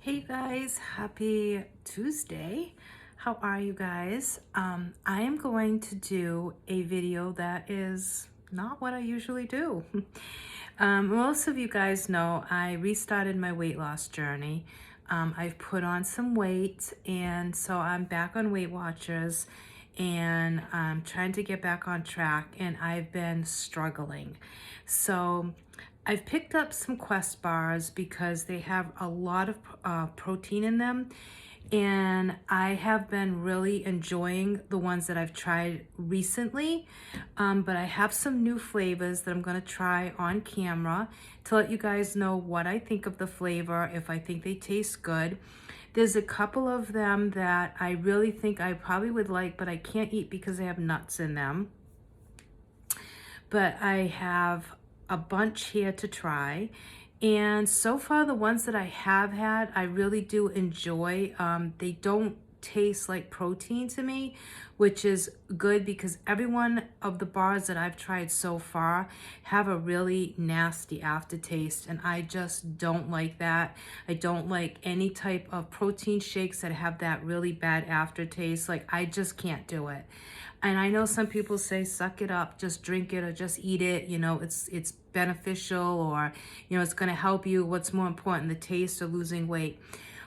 Hey guys, happy Tuesday. How are you guys? I am going to do a video that is not what I usually do. Most of you guys know I restarted my weight loss journey. I've put on some weight, and so I'm back on Weight Watchers, and I'm trying to get back on track, and I've been struggling. So I've picked up some Quest bars because they have a lot of protein in them, and I have been really enjoying the ones that I've tried recently. But I have some new flavors that I'm going to try on camera to let you guys know what I think of the flavor, if I think they taste good. There's a couple of them that I really think I probably would like, but I can't eat because they have nuts in them. But I have a bunch here to try. And so far, the ones that I have had, I really do enjoy. They don't taste like protein to me, which is good because every one of the bars that I've tried so far have a really nasty aftertaste, and I just don't like that. I don't like any type of protein shakes that have that really bad aftertaste. Like, I just can't do it. And I know some people say, suck it up, just drink it or just eat it. You know, it's beneficial, or, you know, it's going to help you. What's more important, the taste or losing weight?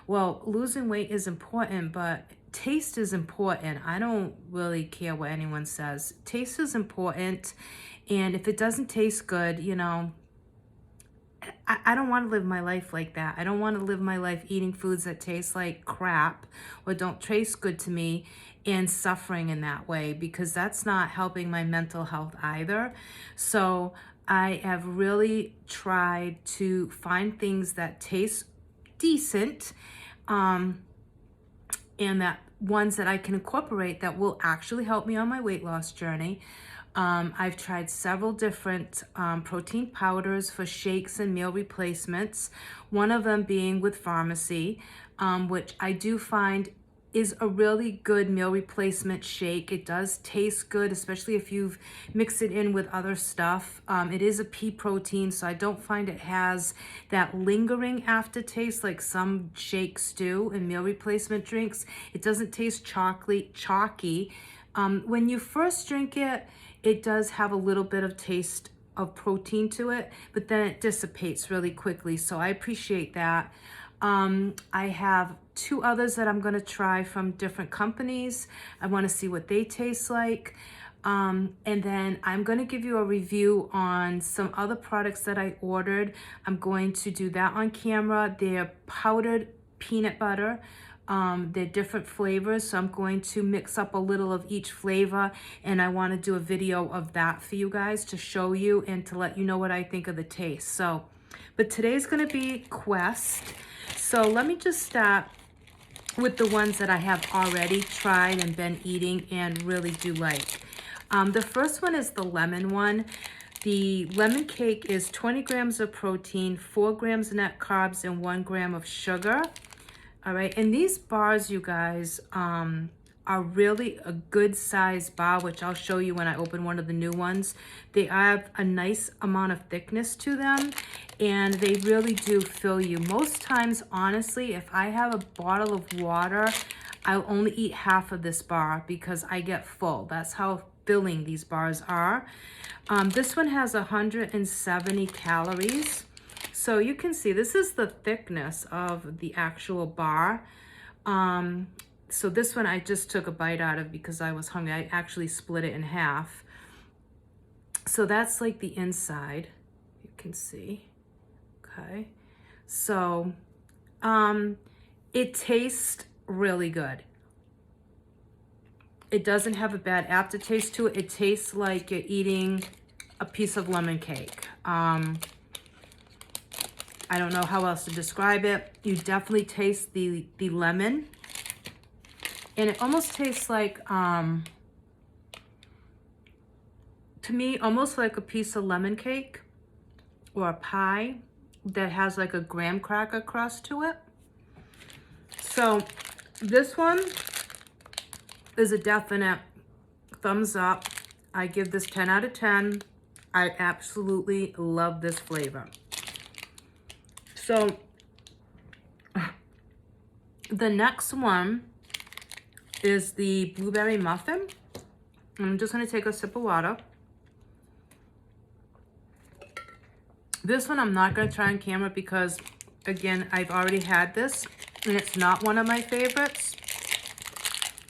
Well, losing weight is important, but taste is important. I don't really care what anyone says. Taste is important. And if it doesn't taste good, you know, I don't want to live my life like that. I don't want to live my life eating foods that taste like crap or don't taste good to me and suffering in that way, because that's not helping my mental health either. So I have really tried to find things that taste decent, and that ones that I can incorporate that will actually help me on my weight loss journey. I've tried several different protein powders for shakes and meal replacements, one of them being with Pharmacy, which I do find is a really good meal replacement shake. It does taste good, especially if you've mixed it in with other stuff. It is a pea protein, so I don't find it has that lingering aftertaste like some shakes do and meal replacement drinks. It doesn't taste chalky. When you first drink it, it does have a little bit of taste of protein to it, but then it dissipates really quickly. So I appreciate that. I have two others that I'm going to try from different companies. I want to see what they taste like. And then I'm going to give you a review on some other products that I ordered. I'm going to do that on camera. They're powdered peanut butter. They're different flavors, so I'm going to mix up a little of each flavor, and I want to do a video of that for you guys to show you and to let you know what I think of the taste. So, but today's going to be Quest. So let me just start with the ones that I have already tried and been eating and really do like. The first one is the lemon one. The lemon cake is 20 grams of protein, 4 grams net carbs, and 1 gram of sugar. All right, and these bars, you guys, are really a good size bar, which I'll show you when I open one of the new ones. They have a nice amount of thickness to them, and they really do fill you. Most times, honestly, if I have a bottle of water, I'll only eat half of this bar because I get full. That's how filling these bars are. This one has 170 calories. So you can see this is the thickness of the actual bar. So this one I just took a bite out of because I was hungry. I actually split it in half. So that's like the inside, you can see. Okay. So it tastes really good. It doesn't have a bad aftertaste to it. It tastes like you're eating a piece of lemon cake. I don't know how else to describe it. You definitely taste the lemon. And it almost tastes like, to me, almost like a piece of lemon cake or a pie that has like a graham cracker crust to it. So this one is a definite thumbs up. I give this 10 out of 10. I absolutely love this flavor. So The next one is the blueberry muffin. I'm just going to take a sip of water. This one I'm not going to try on camera because, again, I've already had this and it's not one of my favorites.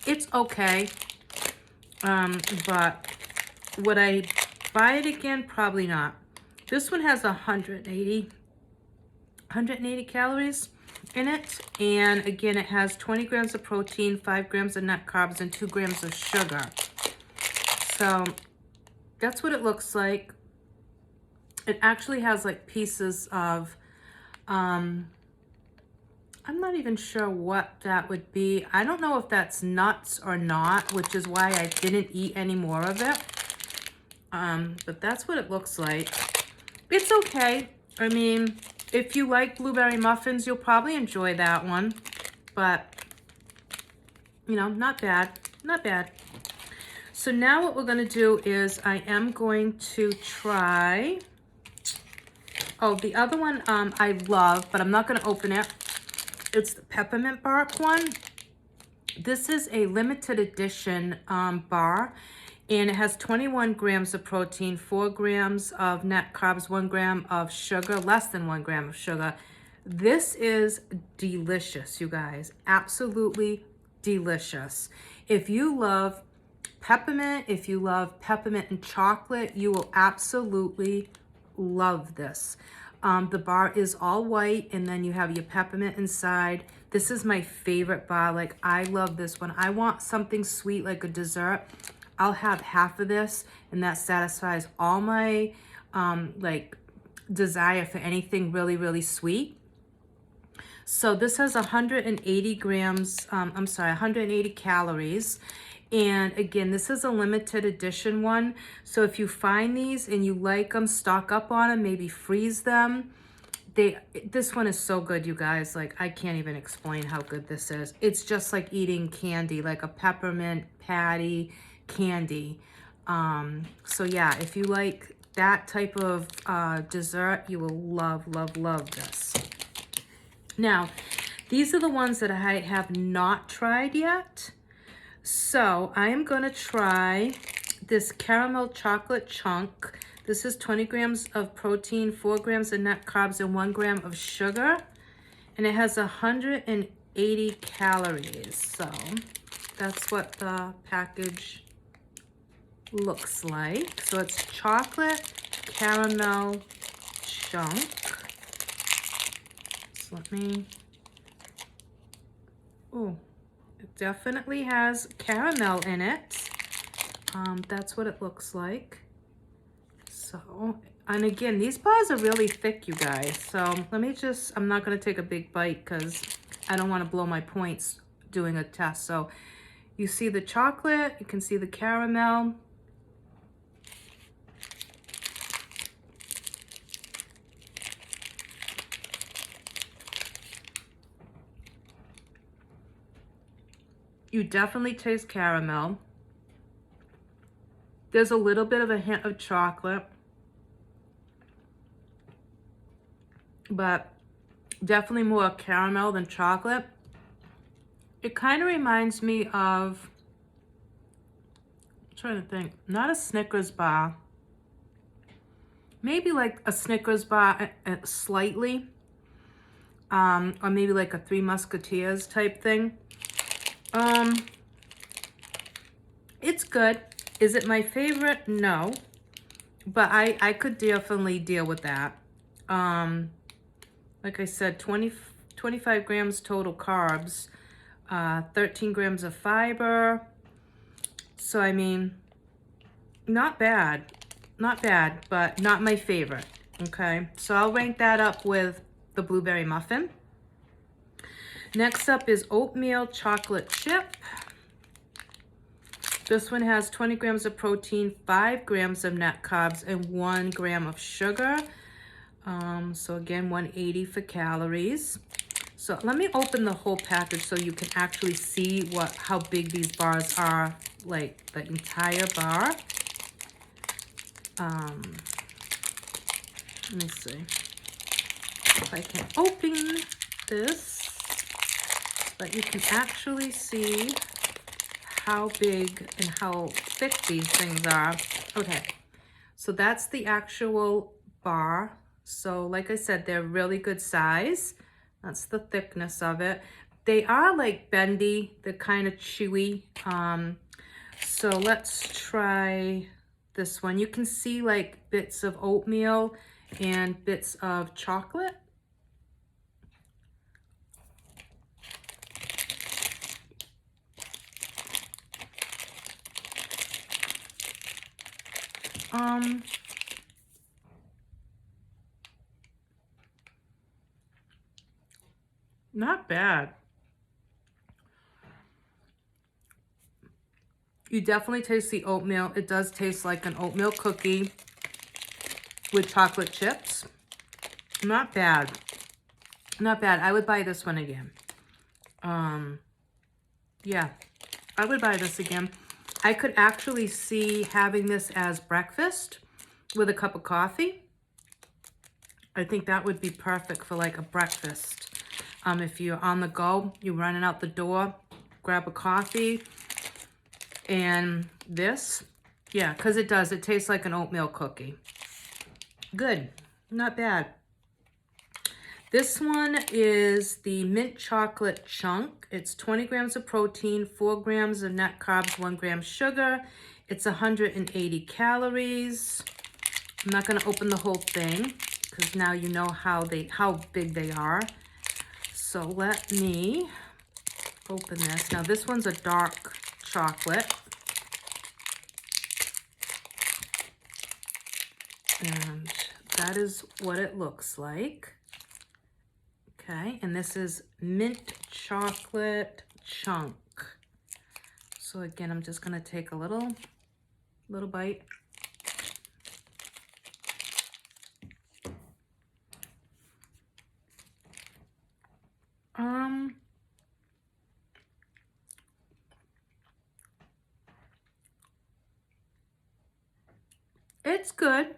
It's okay, but would I buy it again? Probably not. This one has 180 calories in it, and again, it has 20 grams of protein, 5 grams of net carbs, and 2 grams of sugar. So that's what it looks like. It actually has like pieces of, I'm not even sure what that would be. I don't know if that's nuts or not, which is why I didn't eat any more of it. But that's what it looks like. It's okay. I mean, if you like blueberry muffins, you'll probably enjoy that one. But, you know, not bad. Not bad. So now what we're going to do is I am going to try... Oh, the other one I love, but I'm not going to open it. It's the peppermint bark one. This is a limited edition bar, and it has 21 grams of protein, 4 grams of net carbs, 1 gram of sugar, less than 1 gram of sugar. This is delicious, you guys. Absolutely delicious. If you love peppermint, if you love peppermint and chocolate, you will absolutely love this. The bar is all white, and then you have your peppermint inside. This is my favorite bar. Like, I love this one. I want something sweet like a dessert. I'll have half of this, and that satisfies all my like desire for anything really, really sweet. So this has 180 grams, 180 calories. And again, this is a limited edition one. So if you find these and you like them, stock up on them, maybe freeze them. This one is so good, you guys. Like, I can't even explain how good this is. It's just like eating candy, like a peppermint patty candy. So yeah, if you like that type of dessert, you will love, love, love this. Now, these are the ones that I have not tried yet. So I am going to try this caramel chocolate chunk. This is 20 grams of protein, 4 grams of net carbs, and 1 gram of sugar. And it has 180 calories. So that's what the package looks like. So it's chocolate caramel chunk. So let me... Oh. It definitely has caramel in it. That's what it looks like. So, and again, these bars are really thick, you guys. So let me just, I'm not going to take a big bite because I don't want to blow my points doing a test. So you see the chocolate, you can see the caramel. You definitely taste caramel. There's a little bit of a hint of chocolate, but definitely more caramel than chocolate. It kind of reminds me of, I'm trying to think, not a Snickers bar. Maybe like a Snickers bar slightly, or maybe like a Three Musketeers type thing. It's good. Is it my favorite? No. But I could definitely deal with that. Like I said, 25 grams total carbs, 13 grams of fiber. So, I mean, not bad. Not bad, but not my favorite. Okay, so I'll rank that up with the blueberry muffin. Next up is oatmeal chocolate chip. This one has 20 grams of protein, 5 grams of net carbs, and 1 gram of sugar. So again, 180 for calories. So let me open the whole package so you can actually see how big these bars are, like the entire bar. Let me see if I can open this. but you can actually see how big and how thick these things are. Okay, so that's the actual bar. So like I said, they're really good size. That's the thickness of it. They are like bendy, they're kind of chewy. So let's try this one. You can see like bits of oatmeal and bits of chocolate. Not bad. You definitely taste the oatmeal. It does taste like an oatmeal cookie with chocolate chips. Not bad. Not bad. I would buy this one again. Yeah, I would buy this again. I could actually see having this as breakfast with a cup of coffee. I think that would be perfect for like a breakfast. If you're on the go, you're running out the door, grab a coffee and this. Yeah, because it does. It tastes like an oatmeal cookie. Good. Not bad. This one is the mint chocolate chunk. It's 20 grams of protein, 4 grams of net carbs, 1 gram sugar. It's 180 calories. I'm not going to open the whole thing because now you know how big they are. So let me open this. Now this one's a dark chocolate. And that is what it looks like. Okay, and this is mint chocolate chunk. So again, I'm just gonna take a little bite. It's good.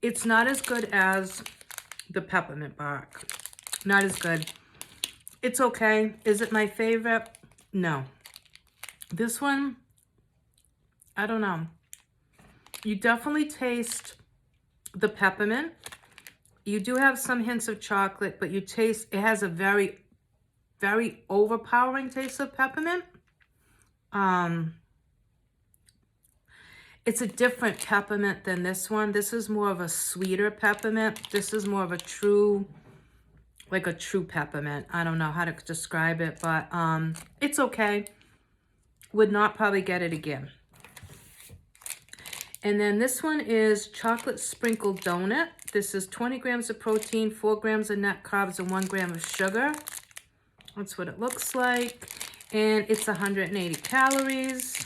It's not as good as the peppermint bark. Not as good. It's okay. Is it my favorite? No. This one, I don't know. You definitely taste the peppermint. You do have some hints of chocolate, but you taste, it has a very, very overpowering taste of peppermint. It's a different peppermint than this one. This is more of a sweeter peppermint. This is more of a true, like a true peppermint. I don't know how to describe it, but it's okay. Would not probably get it again. And then this one is chocolate sprinkled donut. This is 20 grams of protein, 4 grams of net carbs, and 1 gram of sugar. That's what it looks like. And it's 180 calories.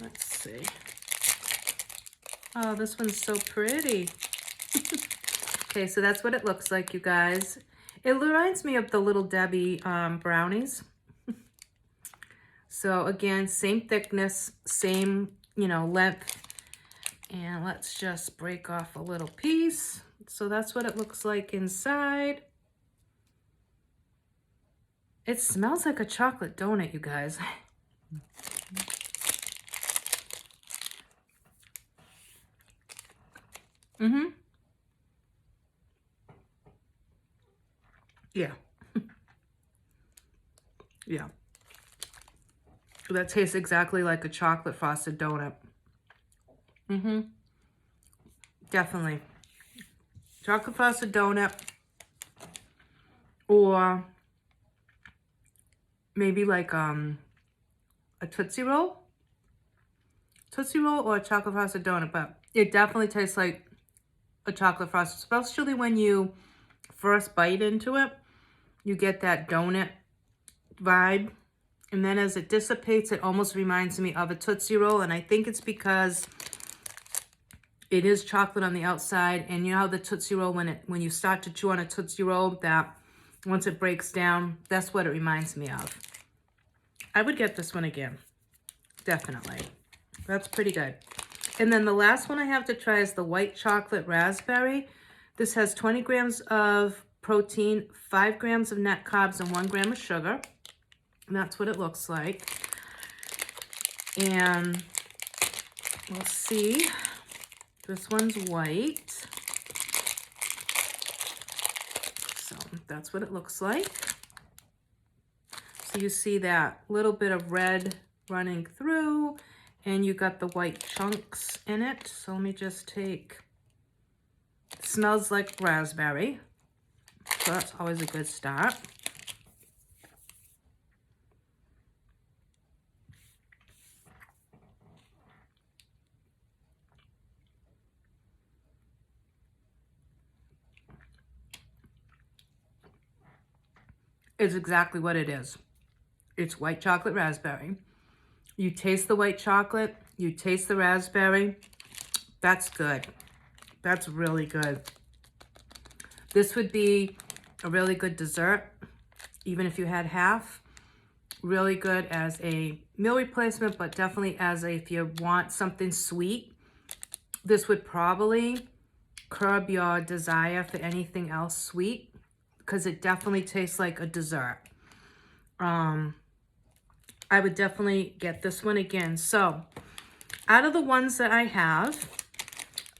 Let's see. Oh, this one's so pretty. Okay, so that's what it looks like, you guys. It reminds me of the Little Debbie brownies. So again, same thickness, same, length. And let's just break off a little piece. So that's what it looks like inside. It smells like a chocolate donut, you guys. Yeah. Yeah. That tastes exactly like a chocolate frosted donut. Definitely. Chocolate frosted donut. Or maybe like a Tootsie Roll. Tootsie Roll or a chocolate frosted donut. But it definitely tastes like a chocolate frosted, especially when you first bite into it. You get that donut vibe. And then as it dissipates, it almost reminds me of a Tootsie Roll. And I think it's because it is chocolate on the outside. And you know how the Tootsie Roll, when you start to chew on a Tootsie Roll, that once it breaks down, that's what it reminds me of. I would get this one again. Definitely. That's pretty good. And then the last one I have to try is the white chocolate raspberry. This has 20 grams of protein, 5 grams of net carbs, and 1 gram of sugar. And that's what it looks like. And we'll see. This one's white. So that's what it looks like. So you see that little bit of red running through, and you got the white chunks in it. So let me just take, it smells like raspberry. So that's always a good start. It's exactly what it is. It's white chocolate raspberry. You taste the white chocolate, you taste the raspberry. That's good. That's really good. This would be a really good dessert, even if you had half. Really good as a meal replacement, but definitely as if you want something sweet. This would probably curb your desire for anything else sweet, because it definitely tastes like a dessert. I would definitely get this one again. So out of the ones that I have,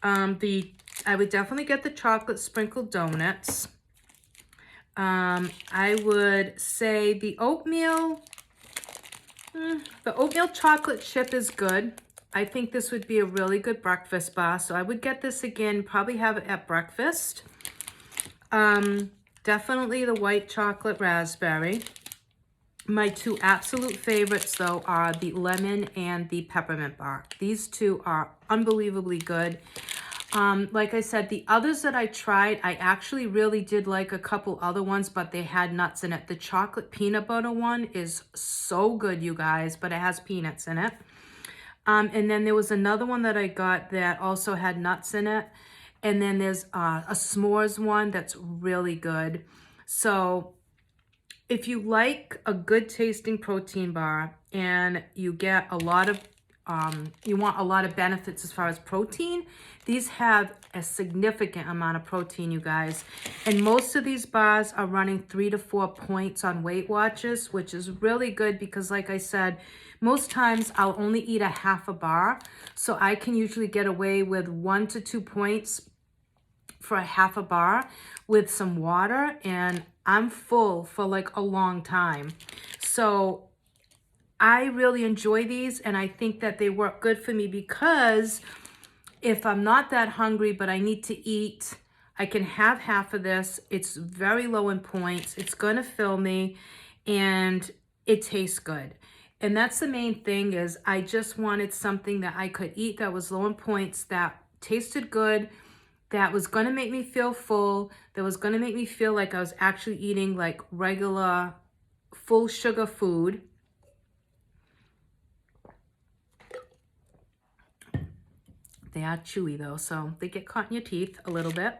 I would definitely get the chocolate sprinkled donuts. I would say the oatmeal chocolate chip is good. I think this would be a really good breakfast bar. So I would get this again, probably have it at breakfast. Definitely the white chocolate raspberry. My two absolute favorites, though, are the lemon and the peppermint bar. These two are unbelievably good. Like I said, the others that I tried, I actually really did like a couple other ones, but they had nuts in it. The chocolate peanut butter one is so good, you guys, but it has peanuts in it. And then there was another one that I got that also had nuts in it. And then there's a s'mores one that's really good. So if you like a good tasting protein bar and you get a lot of, you want a lot of benefits as far as protein, these have a significant amount of protein, you guys. And most of these bars are running 3 to 4 points on Weight Watchers, which is really good because, like I said, most times I'll only eat a half a bar. So I can usually get away with 1 to 2 points for a half a bar with some water, and I'm full for like a long time. So I really enjoy these, and I think that they work good for me because if I'm not that hungry but I need to eat, I can have half of this. It's very low in points. It's going to fill me, and it tastes good. And that's the main thing, is I just wanted something that I could eat that was low in points, that tasted good, that was going to make me feel full, that was going to make me feel like I was actually eating like regular full sugar food. They are chewy though, so they get caught in your teeth a little bit.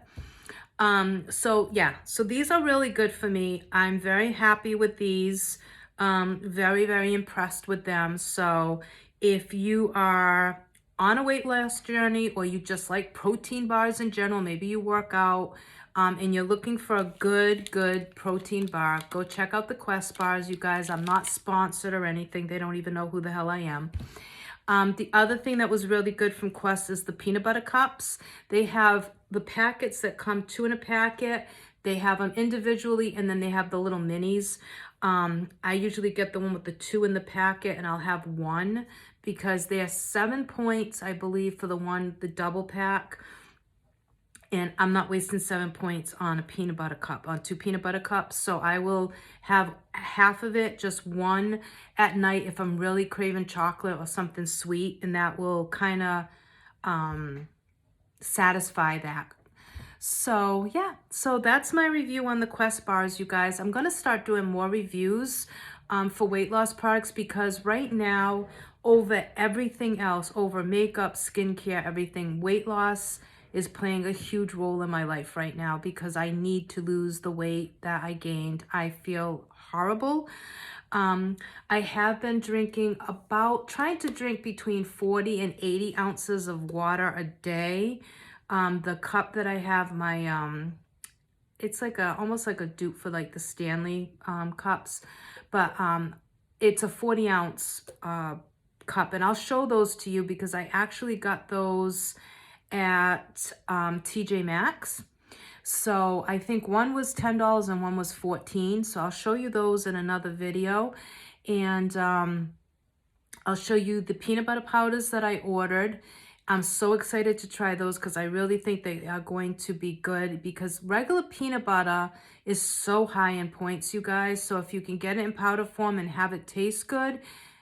So yeah, so these are really good for me. I'm very happy with these. Very, very impressed with them. So if you are on a weight loss journey, or you just like protein bars in general, maybe you work out, and you're looking for a good protein bar, go check out the Quest bars, you guys. I'm not sponsored or anything. They don't even know who the hell I am. The other thing that was really good from Quest is the peanut butter cups. They have the packets that come 2 in a packet. They have them individually, and then they have the little minis. I usually get the one with the 2 in the packet, and I'll have 1 because they are 7 points, I believe, for the double pack. And I'm not wasting 7 points on a peanut butter cup, on 2 peanut butter cups. So I will have half of it, just 1 at night if I'm really craving chocolate or something sweet. And that will kind of satisfy that. So yeah, so that's my review on the Quest bars, you guys. I'm going to start doing more reviews for weight loss products, because right now, over everything else, over makeup, skincare, everything, weight loss is playing a huge role in my life right now, because I need to lose the weight that I gained. I feel horrible. I have been trying to drink between 40 and 80 ounces of water a day. The cup that I have my it's like a almost like a dupe for like the Stanley cups, but it's a 40-ounce cup, and I'll show those to you because I actually got those at TJ Maxx. So I think one was $10 and one was 14. So I'll show you those in another video. And I'll show you the peanut butter powders that I ordered. I'm so excited to try those because I really think they are going to be good, because regular peanut butter is so high in points, you guys. So if you can get it in powder form and have it taste good,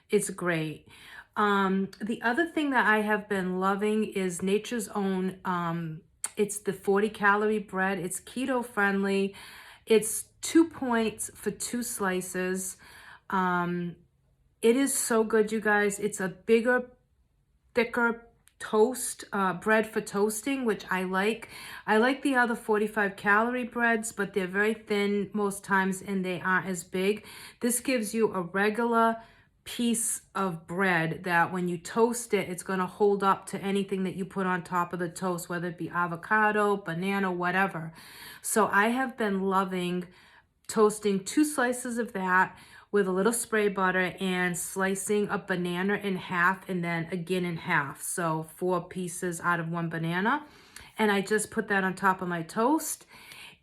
it's great. The other thing that I have been loving is Nature's Own. It's the 40-calorie bread. It's keto friendly. It's 2 points for 2 slices. It is so good, you guys. It's a bigger, thicker toast bread for toasting, which I like. I like the other 45-calorie breads, but they're very thin most times and they aren't as big. This gives you a regular piece of bread that when you toast it, it's going to hold up to anything that you put on top of the toast, whether it be avocado, banana, whatever. So I have been loving toasting 2 slices of that with a little spray butter and slicing a banana in half and then again in half. So 4 pieces out of 1 banana. And I just put that on top of my toast.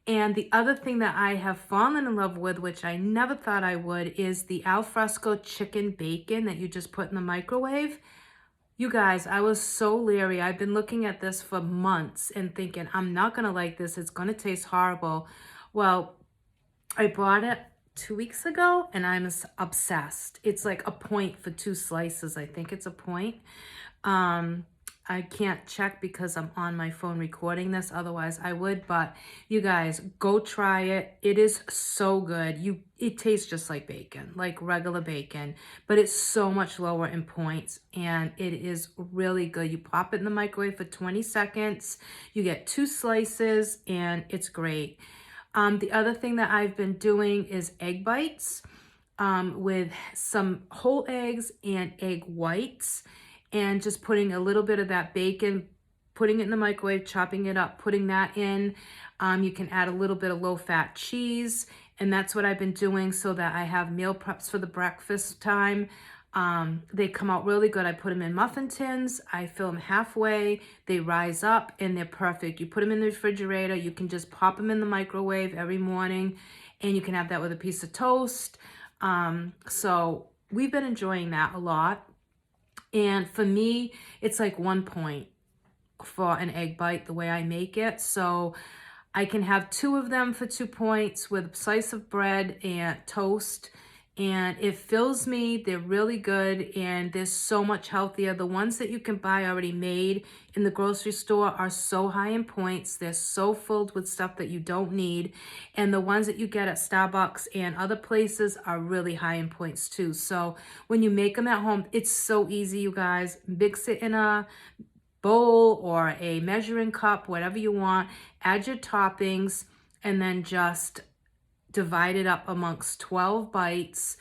And the other thing that I have fallen in love with, which I never thought I would, is the Alfresco chicken bacon that you just put in the microwave. You guys, I was so leery. I've been looking at this for months and thinking, I'm not going to like this. It's going to taste horrible. Well, I bought it 2 weeks ago and I'm obsessed. It's like a point for 2 slices. I think it's a point. I can't check because I'm on my phone recording this. Otherwise I would, but you guys go try it. It is so good. It tastes just like bacon, like regular bacon, but it's so much lower in points and it is really good. You pop it in the microwave for 20 seconds. You get 2 slices and it's great. The other thing that I've been doing is egg bites with some whole eggs and egg whites, and just putting a little bit of that bacon, putting it in the microwave, chopping it up, putting that in. You can add a little bit of low-fat cheese, and that's what I've been doing so that I have meal preps for the breakfast time. They come out really good. I put them in muffin tins. I fill them halfway. They rise up and they're perfect. You put them in the refrigerator. You can just pop them in the microwave every morning, and you can have that with a piece of toast. So we've been enjoying that a lot. And for me, it's like 1 point for an egg bite, the way I make it. So I can have 2 of them for 2 points with a slice of bread and toast. And it fills me. They're really good and they're so much healthier. The ones that you can buy already made in the grocery store are so high in points. They're so filled with stuff that you don't need. And the ones that you get at Starbucks and other places are really high in points too. So when you make them at home, it's so easy, you guys. Mix it in a bowl or a measuring cup, whatever you want. Add your toppings and then just divide it up amongst 12 bites.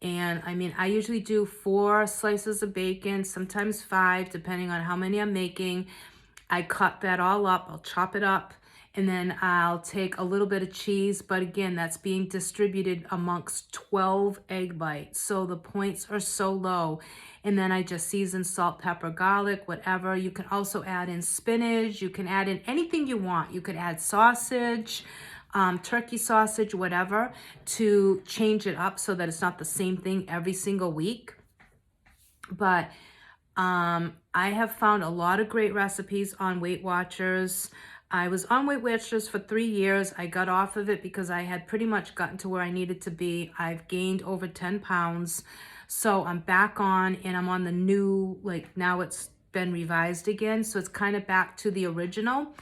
And I mean, I usually do 4 slices of bacon, sometimes 5, depending on how many I'm making. I cut that all up. I'll chop it up, and then I'll take a little bit of cheese. But again, that's being distributed amongst 12 egg bites. So the points are so low. And then I just season salt, pepper, garlic, whatever. You can also add in spinach. You can add in anything you want. You could add sausage, turkey sausage, whatever, to change it up so that it's not the same thing every single week. But I have found a lot of great recipes on Weight Watchers. I was on Weight Watchers for 3 years. I got off of it because I had pretty much gotten to where I needed to be. I've gained over 10 pounds. So I'm back on, and I'm on the new, like now it's been revised again. So it's kind of back to the original.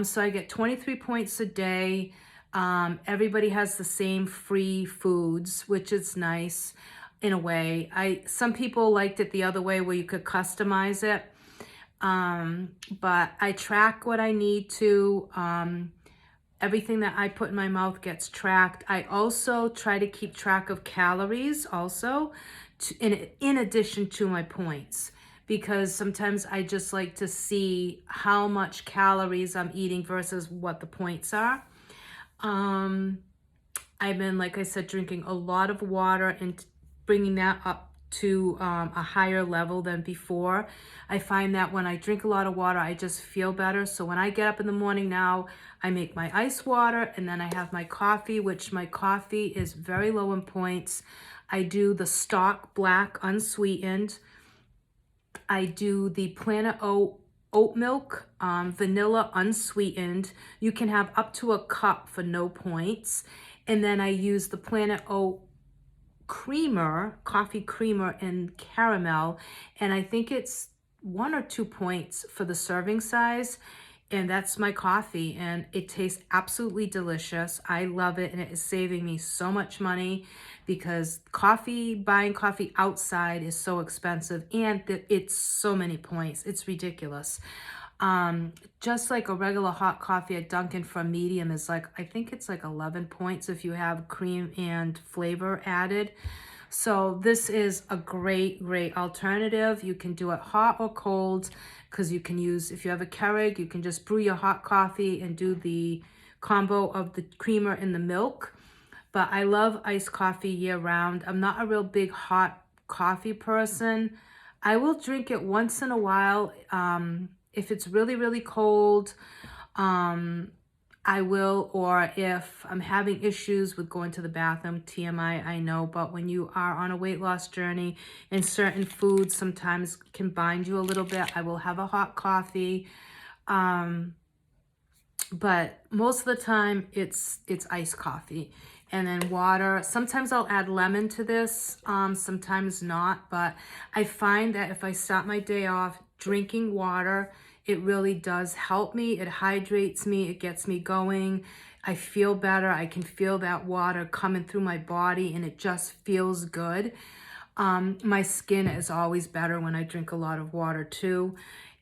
So I get 23 points a day. Everybody has the same free foods, which is nice in a way. Some people liked it the other way where you could customize it. But I track what I need to. Everything that I put in my mouth gets tracked. I also try to keep track of calories also, in addition to my points, because sometimes I just like to see how much calories I'm eating versus what the points are. I've been, like I said, drinking a lot of water and bringing that up to a higher level than before. I find that when I drink a lot of water, I just feel better. So when I get up in the morning now, I make my ice water and then I have my coffee, which my coffee is very low in points. I do the stock black unsweetened. I do the Planet oat milk, vanilla unsweetened. You can have up to a cup for no points. And then I use the Planet Oat creamer, coffee creamer and caramel. And I think it's 1 or 2 points for the serving size. And that's my coffee, and it tastes absolutely delicious. I love it, and it is saving me so much money because buying coffee outside is so expensive, and it's so many points. It's ridiculous. Just like a regular hot coffee at Dunkin' from medium is like, I think it's like 11 points if you have cream and flavor added. So this is a great, great alternative. You can do it hot or cold because you can use, if you have a Keurig, you can just brew your hot coffee and do the combo of the creamer and the milk. But I love iced coffee year round. I'm not a real big hot coffee person. I will drink it once in a while. If it's really, really cold, I will, or if I'm having issues with going to the bathroom, TMI, I know, but when you are on a weight loss journey and certain foods sometimes can bind you a little bit, I will have a hot coffee. But most of the time it's iced coffee and then water. Sometimes I'll add lemon to this, sometimes not, but I find that if I start my day off drinking water, it really does help me. It hydrates me. It gets me going. I feel better. I can feel that water coming through my body and it just feels good. My skin is always better when I drink a lot of water too.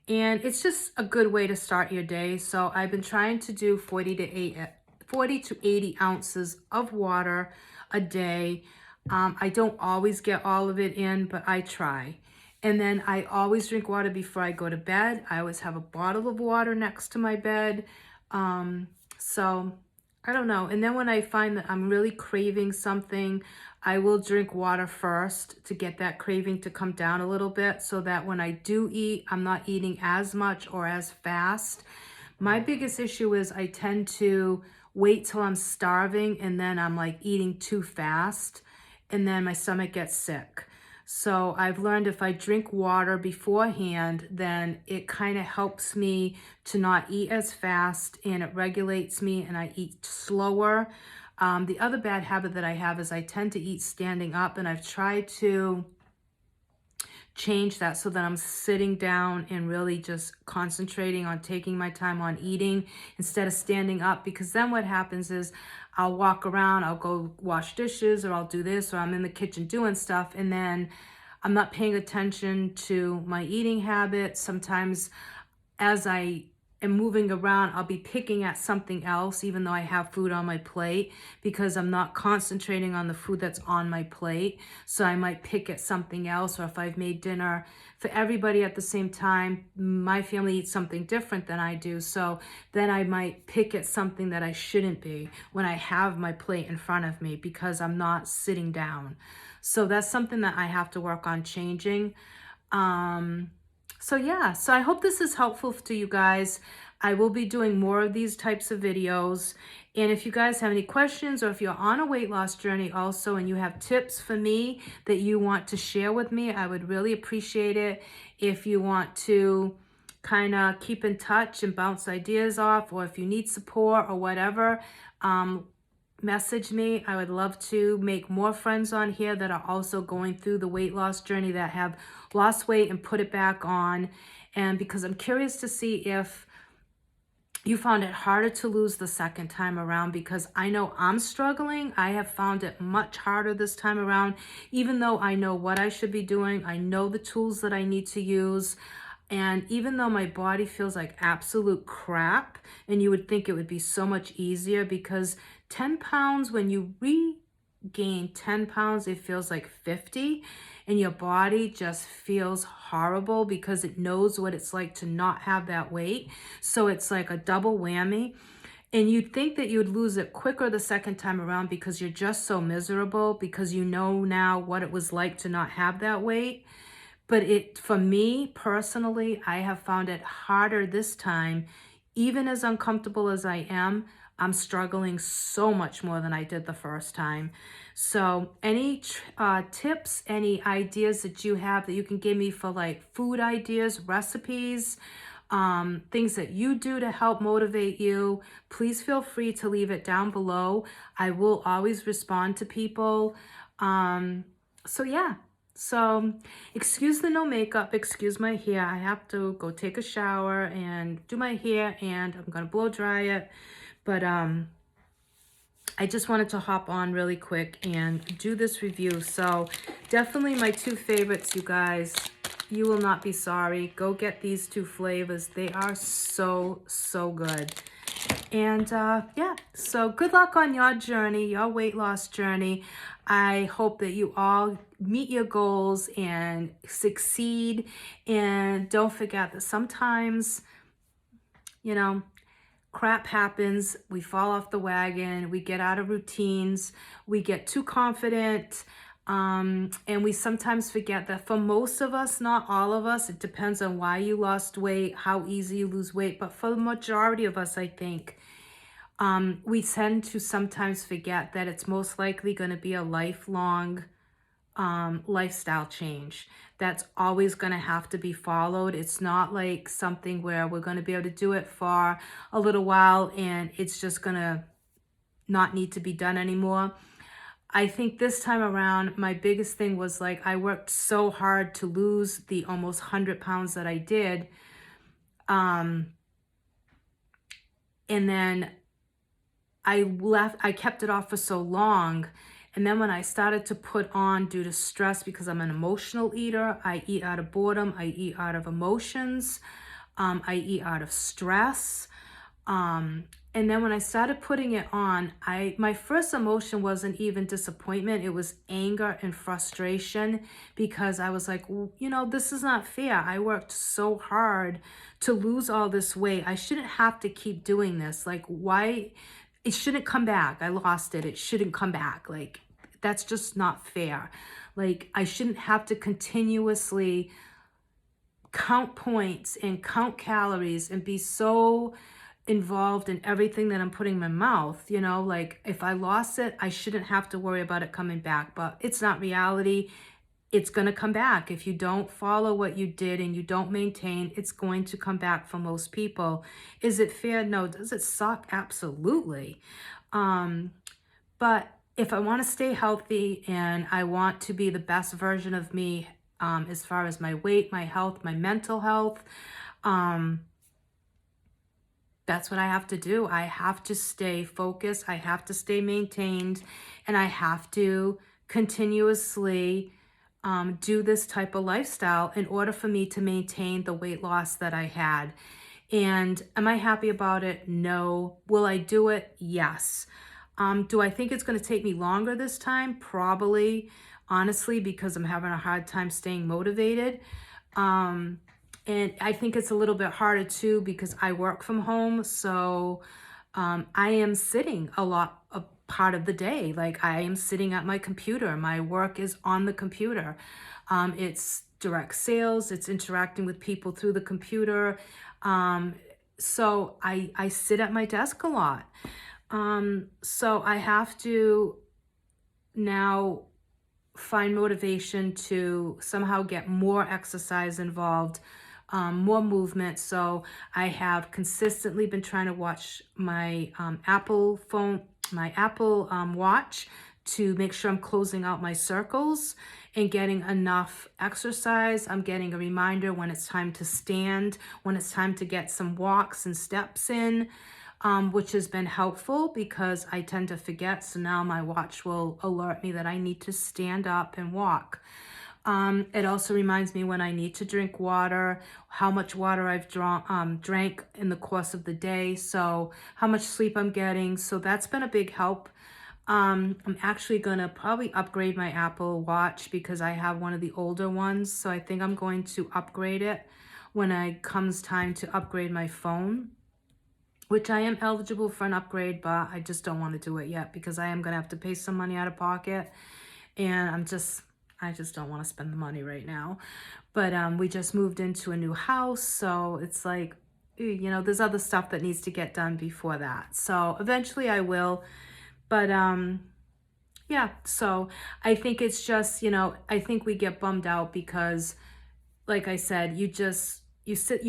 And it's just a good way to start your day. So I've been trying to do 40 to 80 ounces of water a day. I don't always get all of it in, but I try. And then I always drink water before I go to bed. I always have a bottle of water next to my bed. So I don't know. And then when I find that I'm really craving something, I will drink water first to get that craving to come down a little bit so that when I do eat, I'm not eating as much or as fast. My biggest issue is I tend to wait till I'm starving and then I'm like eating too fast and then my stomach gets sick. So I've learned if I drink water beforehand, then it kind of helps me to not eat as fast and it regulates me and I eat slower. The other bad habit that I have is I tend to eat standing up, and I've tried to change that so that I'm sitting down and really just concentrating on taking my time on eating instead of standing up, because then what happens is I'll walk around, I'll go wash dishes, or I'll do this, or I'm in the kitchen doing stuff, and then I'm not paying attention to my eating habits. Sometimes as I am moving around, I'll be picking at something else, even though I have food on my plate, because I'm not concentrating on the food that's on my plate. So I might pick at something else, or if I've made dinner for everybody at the same time, my family eats something different than I do. So then I might pick at something that I shouldn't be when I have my plate in front of me because I'm not sitting down. So that's something that I have to work on changing. So yeah, so I hope this is helpful to you guys. I will be doing more of these types of videos. And if you guys have any questions, or if you're on a weight loss journey also and you have tips for me that you want to share with me, I would really appreciate it. If you want to kind of keep in touch and bounce ideas off, or if you need support or whatever, message me. I would love to make more friends on here that are also going through the weight loss journey, that have lost weight and put it back on. And because I'm curious to see if you found it harder to lose the second time around, because I know I'm struggling. I have found it much harder this time around, even though I know what I should be doing. I know the tools that I need to use. And even though my body feels like absolute crap, and you would think it would be so much easier, because 10 pounds, when you regain 10 pounds, it feels like 50, and your body just feels horrible because it knows what it's like to not have that weight. So it's like a double whammy. And you'd think that you'd lose it quicker the second time around because you're just so miserable because you know now what it was like to not have that weight. But for me personally, I have found it harder this time. Even as uncomfortable as I am, I'm struggling so much more than I did the first time. So, any tips, any ideas that you have that you can give me for like food ideas, recipes, things that you do to help motivate you, please feel free to leave it down below. I will always respond to people. Um, so yeah. So excuse the no makeup, excuse my hair. I have to go take a shower and do my hair, and I'm gonna blow dry it. But I just wanted to hop on really quick and do this review. So definitely my two favorites, you guys. You will not be sorry. Go get these two flavors. They are so, so good. And yeah, so good luck on your journey, your weight loss journey. I hope that you all meet your goals and succeed. And don't forget that sometimes, you know, crap happens. We fall off the wagon. We get out of routines. We get too confident. And we sometimes forget that for most of us, not all of us, it depends on why you lost weight, how easy you lose weight. But for the majority of us, I think, we tend to sometimes forget that it's most likely going to be a lifelong lifestyle change that's always going to have to be followed. It's not like something where we're going to be able to do it for a little while and it's just going to not need to be done anymore. I think this time around, my biggest thing was like I worked so hard to lose the almost 100 pounds that I did. And then I kept it off for so long. And then when I started to put on due to stress, because I'm an emotional eater, I eat out of boredom, I eat out of emotions, I eat out of stress. And then when I started putting it on, my first emotion wasn't even disappointment. It was anger and frustration because I was like, well, you know, this is not fair. I worked so hard to lose all this weight. I shouldn't have to keep doing this. Like, why? It shouldn't come back. I lost it. It shouldn't come back. Like, that's just not fair. Like, I shouldn't have to continuously count points and count calories and be so involved in everything that I'm putting in my mouth. You know, like if I lost it, I shouldn't have to worry about it coming back. But it's not reality. It's going to come back. If you don't follow what you did and you don't maintain, it's going to come back for most people. Is it fair? No. Does it suck? Absolutely. But if I want to stay healthy and I want to be the best version of me, as far as my weight, my health, my mental health, that's what I have to do. I have to stay focused. I have to stay maintained, and I have to continuously do this type of lifestyle in order for me to maintain the weight loss that I had. And am I happy about it? No. Will I do it? Yes. Do I think it's going to take me longer this time? Probably, honestly, because I'm having a hard time staying motivated. And I think it's a little bit harder too because I work from home. So I am sitting a part of the day. Like I am sitting at my computer. My work is on the computer. It's direct sales. It's interacting with people through the computer. So I sit at my desk a lot. So I have to now find motivation to somehow get more exercise involved, more movement. So I have consistently been trying to watch my Apple Watch to make sure I'm closing out my circles and getting enough exercise. I'm getting a reminder when it's time to stand, when it's time to get some walks and steps in. Which has been helpful because I tend to forget. So now my watch will alert me that I need to stand up and walk. It also reminds me when I need to drink water, how much water I've drank in the course of the day, so how much sleep I'm getting. So that's been a big help. I'm actually going to probably upgrade my Apple Watch because I have one of the older ones. So I think I'm going to upgrade it when it comes time to upgrade my phone. which I am eligible for an upgrade, but I just don't want to do it yet because I am going to have to pay some money out of pocket. And I just don't want to spend the money right now. But we just moved into a new house. So it's like, you know, there's other stuff that needs to get done before that. So eventually I will. But yeah, so I think it's just, you know, I think we get bummed out because, like I said, you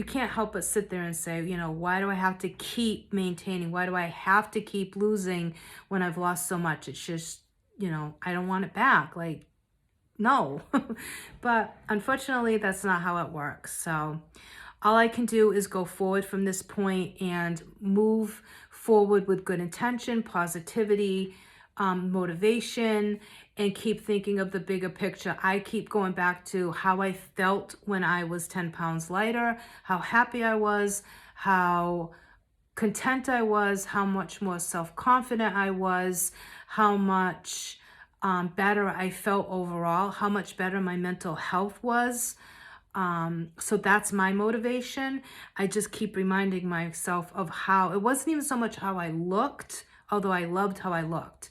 can't help but sit there and say, you know, why do I have to keep maintaining? Why do I have to keep losing when I've lost so much? It's just, you know, I don't want it back. Like, no. But unfortunately, that's not how it works. So all I can do is go forward from this point and move forward with good intention, positivity, motivation, and keep thinking of the bigger picture. I keep going back to how I felt when I was 10 pounds lighter, how happy I was, how content I was, how much more self-confident I was, how much better I felt overall, how much better my mental health was. So that's my motivation. I just keep reminding myself of how it wasn't even so much how I looked, although I loved how I looked.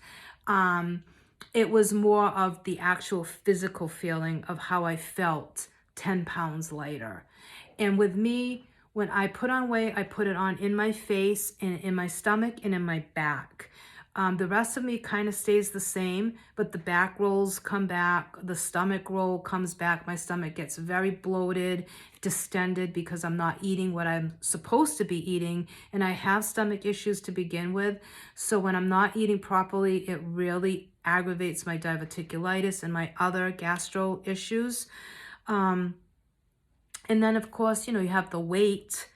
It was more of the actual physical feeling of how I felt 10 pounds lighter. And with me, when I put on weight, I put it on in my face and in my stomach and in my back. The rest of me kind of stays the same, but the back rolls come back, the stomach roll comes back. My stomach gets very bloated, distended because I'm not eating what I'm supposed to be eating, and I have stomach issues to begin with. So when I'm not eating properly, it really aggravates my diverticulitis and my other gastro issues. And then, of course, you know, you have the weight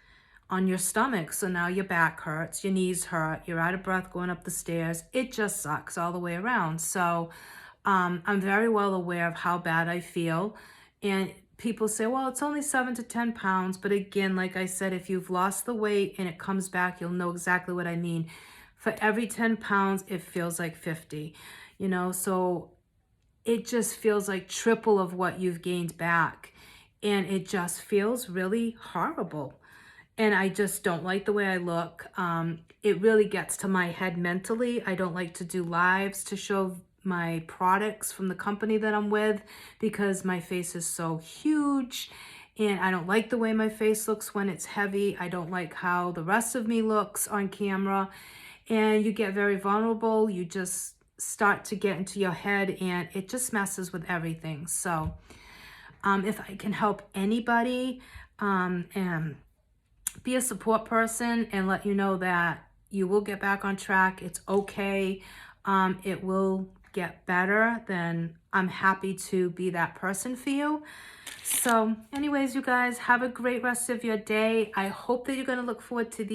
on your stomach. So now your back hurts, your knees hurt, you're out of breath going up the stairs. It just sucks all the way around. So I'm very well aware of how bad I feel. And people say, well, it's only 7 to 10 pounds. But again, like I said, if you've lost the weight and it comes back, you'll know exactly what I mean. For every 10 pounds, it feels like 50, you know, so it just feels like triple of what you've gained back. And it just feels really horrible. And I just don't like the way I look. It really gets to my head mentally. I don't like to do lives to show my products from the company that I'm with because my face is so huge and I don't like the way my face looks when it's heavy. I don't like how the rest of me looks on camera, and you get very vulnerable. You just start to get into your head and it just messes with everything. So if I can help anybody and be a support person and let you know that you will get back on track. It's okay. It will get better. Then I'm happy to be that person for you. So anyways, you guys have a great rest of your day. I hope that you're going to look forward to these